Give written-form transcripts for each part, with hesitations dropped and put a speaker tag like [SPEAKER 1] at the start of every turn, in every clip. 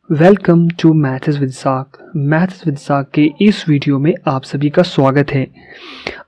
[SPEAKER 1] Welcome to maths with साक। Maths with साक के इस वीडियो में आप सभी का स्वागत है।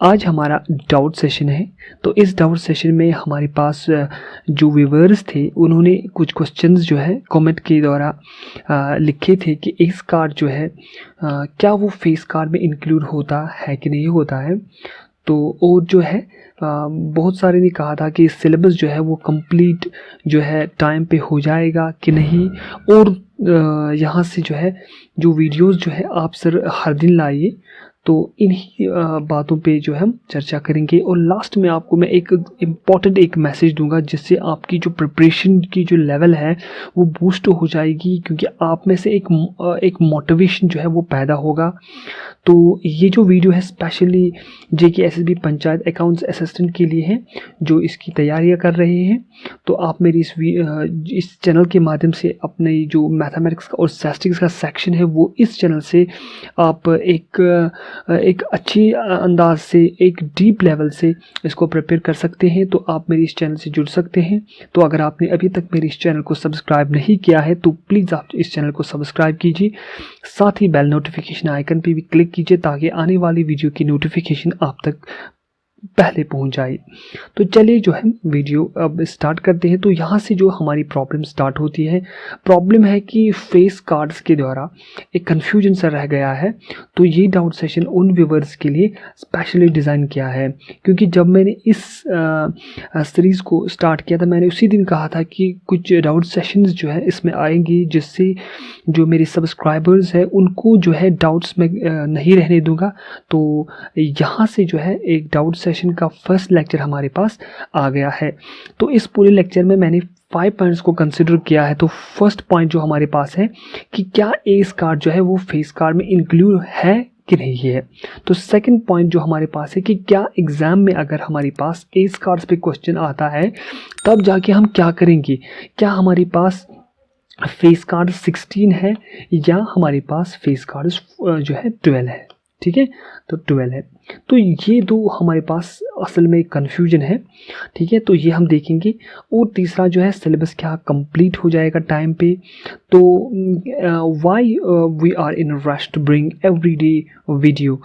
[SPEAKER 1] आज हमारा डाउट सेशन है। तो इस डाउट सेशन में हमारे पास जो व्यूअर्स थे उन्होंने कुछ क्वेश्चंस जो है कमेंट के द्वारा लिखे थे कि एस कार्ड जो है क्या वो फेस कार्ड में इंक्लूड होता है कि नहीं होता है। तो और जो है बहुत सारे ने कहा था कि सिलेबस जो है वो कंप्लीट जो है टाइम पे हो जाएगा कि नहीं, और यहाँ से जो है जो वीडियोस जो है आप सर हर दिन लाइए। तो इन्हीं बातों पे जो है हम चर्चा करेंगे और लास्ट में आपको मैं एक इम्पॉर्टेंट एक मैसेज दूंगा जिससे आपकी जो प्रिपरेशन की जो लेवल है वो बूस्ट हो जाएगी, क्योंकि आप में से एक मोटिवेशन जो है वो पैदा होगा। तो ये जो वीडियो है specially JK SSB panchayat accounts assistant के लिए है जो इसकी तैयारियां कर रहे हैं। तो आप मेरी इस चैनल के माध्यम से अपने जो मैथमेटिक्स का और स्टैटिस्टिक्स का सेक्शन है वो इस चैनल से आप एक अच्छी अंदाज से एक डीप लेवल से इसको प्रिपेयर कर सकते हैं। तो आप मेरी इस चैनल से जुड़ सकते हैं। तो अगर आपने अभी तक मेरे इस चैनल को सब्सक्राइब नहीं किया है तो प्लीज़ आप इस चैनल को सब्सक्राइब कीजिए, साथ ही बेल नोटिफिकेशन आइकन पे भी क्लिक कीजिए ताकि आने वाली वीडियो की नोटिफिकेशन आप तक पहले पहुंच जाए। तो चलिए जो है वीडियो अब स्टार्ट करते हैं। तो यहाँ से जो हमारी प्रॉब्लम स्टार्ट होती है, प्रॉब्लम है कि फेस कार्ड्स के द्वारा एक कन्फ्यूजन सा रह गया है। तो ये डाउट सेशन उन व्यूवर्स के लिए स्पेशली डिज़ाइन किया है, क्योंकि जब मैंने इस सीरीज़ को स्टार्ट किया था मैंने उसी दिन कहा था कि कुछ डाउट सेशंस जो है इसमें आएंगी जिससे जो मेरे सब्सक्राइबर्स हैं उनको जो है डाउट्स में नहीं रहने दूंगा। तो यहाँ से जो है एक डाउट सेशन का फर्स्ट लेक्चर हमारे पास आ गया है। तो इस पूरे लेक्चर में मैंने 5 पॉइंट्स को कंसिडर किया है। तो फर्स्ट पॉइंट जो हमारे पास है कि क्या एस कार्ड जो है वो फेस कार्ड में इंक्लूड है कि नहीं है। तो सेकंड पॉइंट जो हमारे पास है कि क्या एग्जाम में अगर हमारे पास एस कार्ड्स पे क्वेश्चन आता है तब जाके हम क्या करेंगे, क्या हमारे पास फेस कार्ड 16 है या हमारे पास फेस कार्ड जो है 12 है। ठीक है, तो 12 है। तो ये दो हमारे पास असल में कन्फ्यूजन है। ठीक है, तो ये हम देखेंगे। और तीसरा जो है सिलेबस क्या कंप्लीट हो जाएगा टाइम पे। तो why we are in rush to bring everyday video.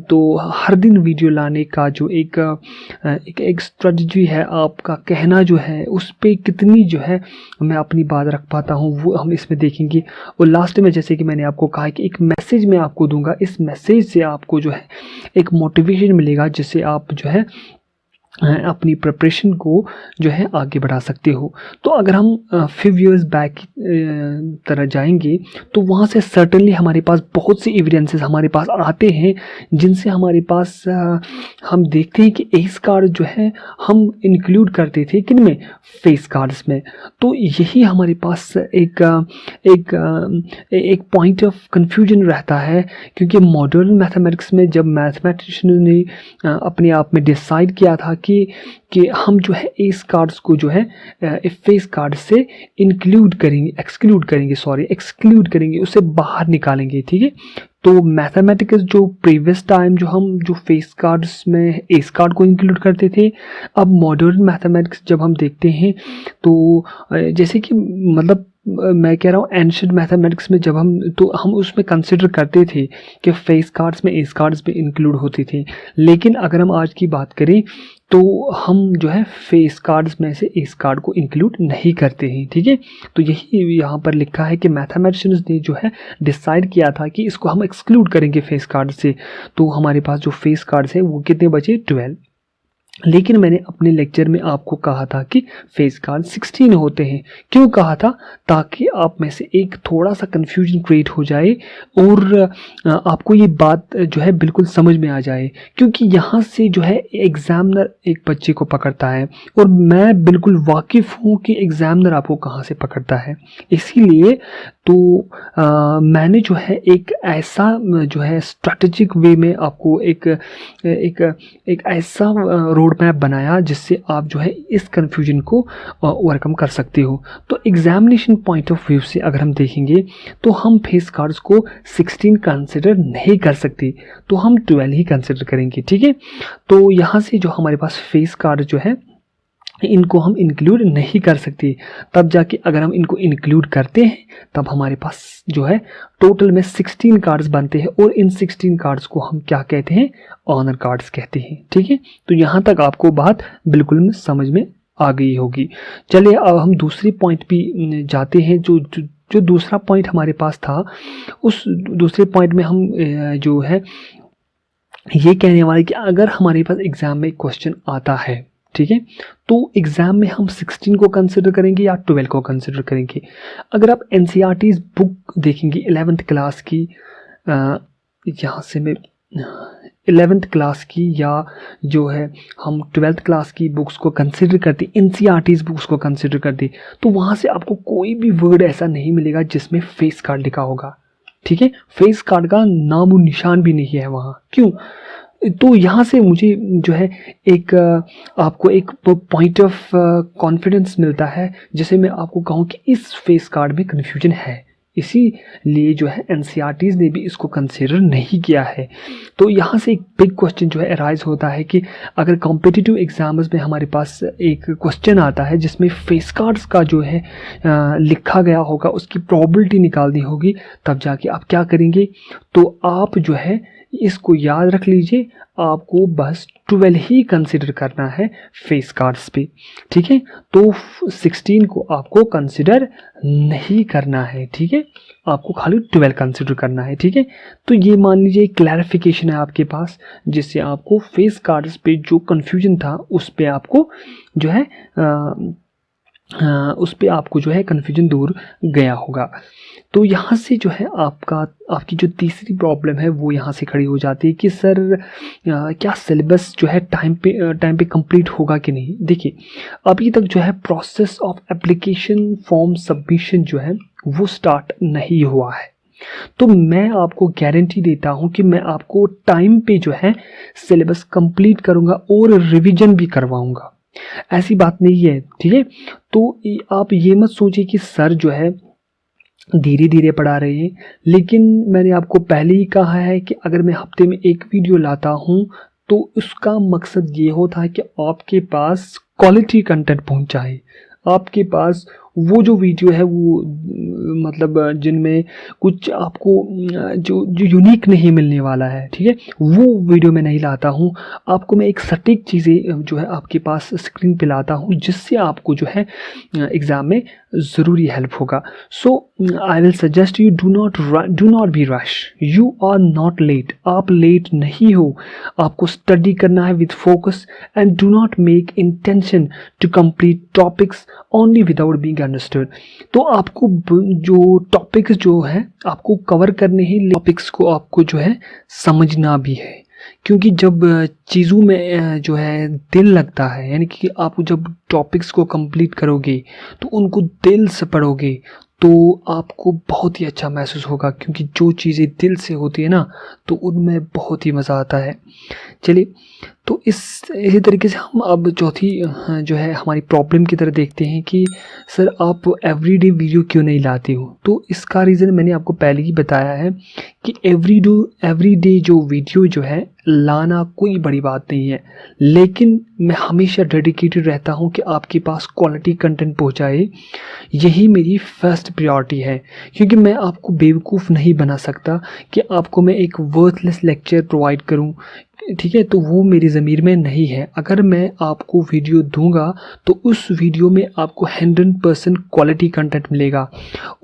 [SPEAKER 1] तो हर दिन वीडियो लाने का जो एक स्ट्रेटजी है, आपका कहना जो है उस पर कितनी जो है मैं अपनी बात रख पाता हूँ वो हम इसमें देखेंगे। और लास्ट में जैसे कि मैंने आपको कहा कि एक मैसेज मैं आपको दूंगा, इस मैसेज से आपको जो है एक मोटिवेशन मिलेगा जिससे आप जो है अपनी प्रिपरेशन को जो है आगे बढ़ा सकते हो। तो अगर हम फ्यू ईयर्स बैक की तरह जाएंगे तो वहाँ से सर्टेनली हमारे पास बहुत सी एविडेंसेस हमारे पास आते हैं जिनसे हमारे पास हम देखते हैं कि एस कार्ड जो है हम इंक्लूड करते थे किन में, फेस कार्ड्स में। तो यही हमारे पास एक पॉइंट ऑफ कन्फ्यूजन रहता है, क्योंकि मॉडर्न मैथमेटिक्स में जब मैथमेटिशियन ने अपने आप में डिसाइड किया था कि हम जो है एस कार्ड्स को जो है फेस कार्ड से एक्सक्लूड करेंगे, उसे बाहर निकालेंगे। ठीक है, तो मैथमेटिक्स जो प्रीवियस टाइम जो हम जो फेस कार्ड्स में एस कार्ड को इंक्लूड करते थे, अब मॉडर्न मैथमेटिक्स जब हम देखते हैं तो जैसे कि मतलब मैं कह रहा हूँ एंशिएंट मैथमेटिक्स में जब हम उसमें कंसिडर करते थे कि फेस कार्ड्स में एस कार्ड्स भी इंक्लूड होते थे। लेकिन अगर हम आज की बात करें तो हम जो है फेस कार्ड्स में से एस कार्ड को इंक्लूड नहीं करते हैं। ठीक है, तो यही यहाँ पर लिखा है कि मैथमेटिशियंस ने जो है डिसाइड किया था कि इसको हम एक्सक्लूड करेंगे फेस कार्ड से। तो हमारे पास जो फेस कार्ड्स हैं वो कितने बचे, 12। लेकिन मैंने अपने लेक्चर में आपको कहा था कि फेस कार्ड 16 होते हैं। क्यों कहा था, ताकि आप में से एक थोड़ा सा कंफ्यूजन क्रिएट हो जाए और आपको ये बात जो है बिल्कुल समझ में आ जाए, क्योंकि यहाँ से जो है एग्जामिनर एक बच्चे को पकड़ता है और मैं बिल्कुल वाकिफ़ हूँ कि एग्जामिनर आपको कहाँ से पकड़ता है। इसीलिए तो मैंने जो है एक ऐसा जो है स्ट्रैटेजिक वे में आपको एक ऐसा रोड मैप बनाया जिससे आप जो है इस कन्फ्यूजन को ओवरकम कर सकते हो। तो एग्जामिनेशन पॉइंट ऑफ व्यू से अगर हम देखेंगे तो हम फेस कार्ड्स को 16 कंसिडर नहीं कर सकते, तो हम 12 ही कंसिडर करेंगे। ठीक है, तो यहाँ से जो हमारे पास फेस कार्ड जो है इनको हम इंक्लूड नहीं कर सकते। तब जाके अगर हम इनको इंक्लूड करते हैं तब हमारे पास जो है टोटल में 16 कार्ड्स बनते हैं, और इन 16 कार्ड्स को हम क्या कहते हैं, ऑनर कार्ड्स कहते हैं। ठीक है, तो यहाँ तक आपको बात बिल्कुल समझ में आ गई होगी। चलिए अब हम दूसरी पॉइंट भी जाते हैं। जो दूसरा पॉइंट हमारे पास था, उस दूसरे पॉइंट में हम जो है ये कहने वाले कि अगर हमारे पास एग्जाम में क्वेश्चन आता है, ठीक है, तो एग्जाम में हम 16 को कंसिडर करेंगे या 12 को कंसिडर करेंगे। अगर आप एनसीईआरटी बुक देखेंगे 11th क्लास की, यहाँ से मैं 11th क्लास की या जो है हम 12th क्लास की बुक्स को कंसिडर करते, एनसीईआरटी बुक्स को कंसिडर करते, तो वहाँ से आपको कोई भी वर्ड ऐसा नहीं मिलेगा जिसमें फेस कार्ड लिखा होगा। ठीक है, फेस कार्ड का नामो निशान भी नहीं है वहाँ। क्यों? तो यहाँ से मुझे जो है एक आपको एक पॉइंट ऑफ कॉन्फिडेंस मिलता है, जैसे मैं आपको कहूँ कि इस फेस कार्ड में कन्फ्यूजन है, इसीलिए जो है एनसीईआरटीज़ ने भी इसको कंसिडर नहीं किया है। तो यहाँ से एक बिग क्वेश्चन जो है अराइज होता है कि अगर कॉम्पिटिटिव एग्जाम्स में हमारे पास एक क्वेश्चन आता है जिसमें फेस कार्ड्स का जो है लिखा गया होगा, उसकी प्रोबेबिलिटी निकालनी होगी, तब जाके आप क्या करेंगे, तो आप जो है इसको याद रख लीजिए, आपको बस 12 ही कंसिडर करना है फेस कार्ड्स पे। ठीक है, तो 16 को आपको कंसिडर नहीं करना है। ठीक है, आपको खाली 12 कंसिडर करना है। ठीक है, तो ये मान लीजिए क्लैरिफिकेशन है आपके पास, जिससे आपको फेस कार्ड्स पे जो कन्फ्यूजन था उस पे आपको जो है उस पे आपको जो है कन्फ्यूजन दूर गया होगा। तो यहाँ से जो है आपकी जो तीसरी प्रॉब्लम है वो यहाँ से खड़ी हो जाती है कि सर क्या सिलेबस जो है टाइम पे कंप्लीट होगा कि नहीं। देखिए, अभी तक जो है process of application form submission जो है वो स्टार्ट नहीं हुआ है, तो मैं आपको गारंटी देता हूँ कि मैं आपको टाइम पे जो है सिलेबस कंप्लीट करूँगा और रिविजन भी करवाऊँगा, ऐसी बात नहीं है। ठीक है, तो आप ये मत सोचिए कि सर जो है धीरे धीरे पढ़ा रहे हैं, लेकिन मैंने आपको पहले ही कहा है कि अगर मैं हफ्ते में एक वीडियो लाता हूं तो उसका मकसद ये होता है कि आपके पास क्वालिटी कंटेंट पहुंचाए, आपके पास वो जो वीडियो है वो मतलब जिनमें कुछ आपको जो यूनिक नहीं मिलने वाला है, ठीक है, वो वीडियो मैं नहीं लाता हूँ। आपको मैं एक सटीक चीज़ें जो है आपके पास स्क्रीन पे लाता हूँ, जिससे आपको जो है एग्ज़ाम में ज़रूरी हेल्प होगा। So I will suggest you do not be rush, you are not late, आप लेट नहीं हो, आपको स्टडी करना है with focus and do not make intention to complete topics only without being understood. तो आपको जो टॉपिक्स जो है आपको कवर करने ही, टॉपिक्स को आपको जो है समझना भी है, क्योंकि जब चीज़ों में जो है दिल लगता है, यानी कि आप जब टॉपिक्स को कंप्लीट करोगे तो उनको दिल से पढ़ोगे तो आपको बहुत ही अच्छा महसूस होगा, क्योंकि जो चीज़ें दिल से होती है ना तो उनमें बहुत ही मज़ा आता है। चलिए, तो इसी तरीके से हम अब चौथी जो है हमारी प्रॉब्लम की तरह देखते हैं कि सर आप एवरीडे वीडियो क्यों नहीं लाते हो। तो इसका रीज़न मैंने आपको पहले ही बताया है कि एवरीडे जो वीडियो जो है लाना कोई बड़ी बात नहीं है, लेकिन मैं हमेशा डेडिकेटेड रहता हूं कि आपके पास क्वालिटी कंटेंट पहुंचाए, यही मेरी फर्स्ट प्रायोरिटी है। क्योंकि मैं आपको बेवकूफ़ नहीं बना सकता कि आपको मैं एक वर्थलेस लेक्चर प्रोवाइड करूं, ठीक है, तो वो मेरी ज़मीर में नहीं है। अगर मैं आपको वीडियो दूंगा तो उस वीडियो में आपको 100% क्वालिटी कंटेंट मिलेगा,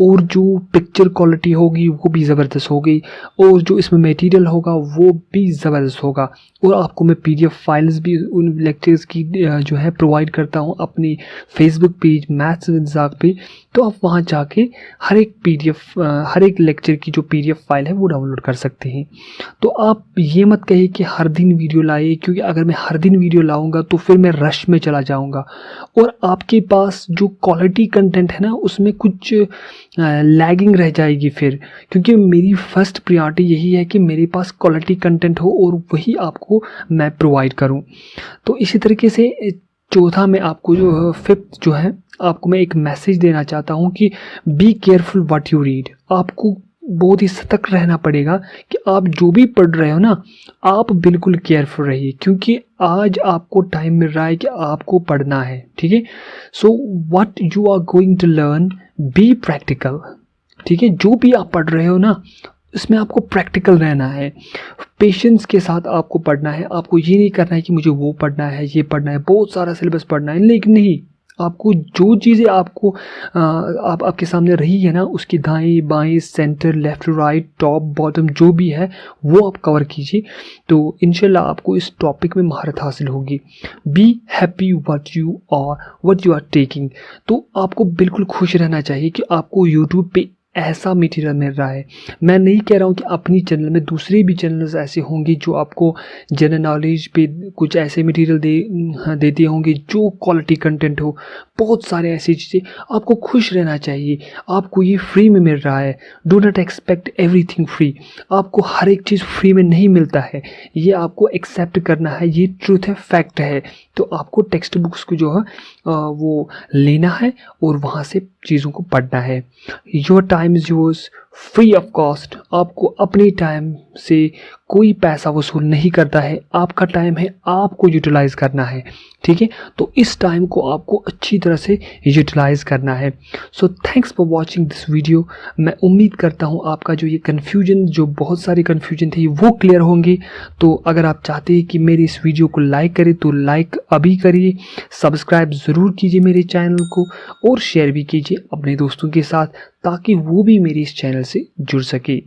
[SPEAKER 1] और जो पिक्चर क्वालिटी होगी वो भी ज़बरदस्त होगी, और जो इसमें मटेरियल होगा वो भी ज़बरदस्त होगा, और आपको मैं PDF फाइल्स भी उन लेक्चर्स की जो है प्रोवाइड करता हूँ अपनी फेसबुक पेज मैथ्स विद ज़ाक पे। तो आप वहाँ जाके हर एक लेक्चर की जो PDF फाइल है वो डाउनलोड कर सकते हैं। तो आप ये मत कहिए कि हर दिन वीडियो लाइए, क्योंकि अगर मैं हर दिन वीडियो लाऊंगा तो फिर मैं रश में चला जाऊंगा, और आपके पास जो क्वालिटी कंटेंट है ना उसमें कुछ लैगिंग रह जाएगी फिर, क्योंकि मेरी फर्स्ट प्रायोरिटी यही है कि मेरे पास क्वालिटी कंटेंट हो और वही आपको मैं प्रोवाइड करूं। तो इसी तरीके से चौथा मैं आपको जो फिफ्थ जो है आपको मैं एक मैसेज देना चाहता हूं कि be careful what you read. आपको बहुत ही सतर्क रहना पड़ेगा कि आप जो भी पढ़ रहे हो ना, आप बिल्कुल केयरफुल रहिए, क्योंकि आज आपको टाइम मिल रहा है कि आपको पढ़ना है, ठीक है। So what you are going to learn, be practical, ठीक है। जो भी आप पढ़ रहे हो ना, इसमें आपको प्रैक्टिकल रहना है, पेशेंस के साथ आपको पढ़ना है। आपको ये नहीं करना है कि मुझे वो पढ़ना है, ये पढ़ना है, बहुत सारा सिलेबस पढ़ना है, लेकिन नहीं, आपको जो चीज़ें आपको आप आपके सामने रही है ना, उसकी दाएं बाएं centre left right top bottom जो भी है वो आप कवर कीजिए, तो इंशाल्लाह आपको इस टॉपिक में महारत हासिल होगी। Be happy what you are taking. तो आपको बिल्कुल खुश रहना चाहिए कि आपको यूट्यूब पे ऐसा मटेरियल मिल रहा है। मैं नहीं कह रहा हूँ कि अपनी चैनल में दूसरे भी चैनल्स ऐसे होंगे जो आपको जनरल नॉलेज पे कुछ ऐसे मटेरियल देते होंगे जो क्वालिटी कंटेंट हो, बहुत सारे ऐसी चीज़ें। आपको खुश रहना चाहिए, आपको ये फ्री में मिल रहा है। Do not expect everything free. आपको हर एक चीज़ फ्री में नहीं मिलता है, ये आपको एक्सेप्ट करना है, ये ट्रूथ है, फैक्ट है। तो आपको टेक्स्ट बुक्स को जो है वो लेना है और वहाँ से चीज़ों को पढ़ना है। Your time is yours, free of cost. आपको अपने टाइम से कोई पैसा वसूल नहीं करता है, आपका टाइम है, आपको यूटिलाइज़ करना है, ठीक है। तो इस टाइम को आपको अच्छी तरह से यूटिलाइज़ करना है। So thanks for watching this video. मैं उम्मीद करता हूँ आपका जो ये कन्फ्यूजन, जो बहुत सारे कन्फ्यूजन थे, वो क्लियर होंगे। तो अगर आप चाहते हैं कि मेरी इस वीडियो को लाइक करें तो लाइक अभी करिए, सब्सक्राइब ज़रूर कीजिए मेरे चैनल को, और शेयर भी कीजिए अपने दोस्तों के साथ, ताकि वो भी मेरे इस चैनल से जुड़ सके।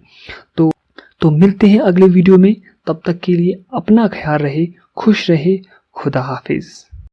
[SPEAKER 1] तो मिलते हैं अगले वीडियो में, तब तक के लिए अपना ख्याल रहे, खुश रहे, खुदा हाफिज़।